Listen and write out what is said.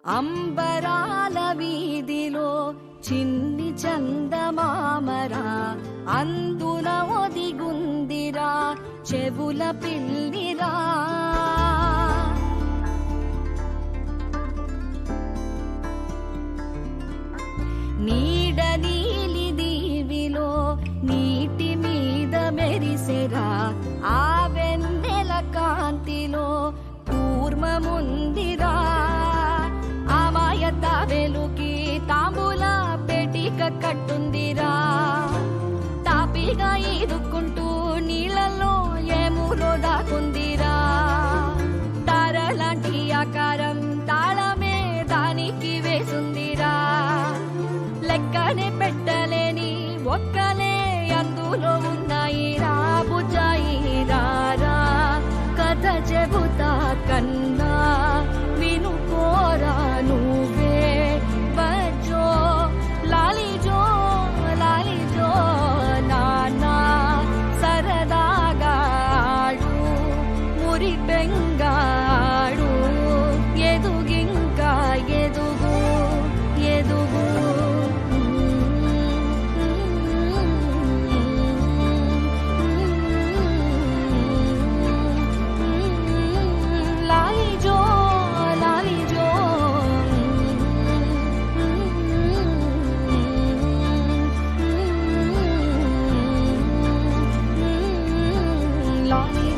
అంబరాల వీధిలో చిన్ని చందమామరా, అందున ఒదిగుందిరా చెవుల పిల్లిరా. నీడ నీలి దీవిలో నీటి మీద మెరిసెరా, ఆ వెన్నెల కాంతిలో కూర్మముందిరా. అమాయత వెలుకి తాంబూల పెటిక కట్టుందిరా, తాపిగా ఈదుకుంటూ నీళ్ళల్లో ఏములో దాకుందిరా. తారలాంటి ఆకారం తాళమే దానికి వేసుందిరా, లెక్కనే పెట్టలేని ఒక్కలే అందులో ఉన్నాయిరా. బుజ్జాయిరా కథ చెబుతా కన్నా వినుకోరా నువ్వే. బజ్జో లాలిజో లాలిజో నానా సరదాగా ఆడు, మురి బెంగాడు, ఎదుగింకా ఎదుగు ఎదుగు. లాలిజో లాలిజో లాలి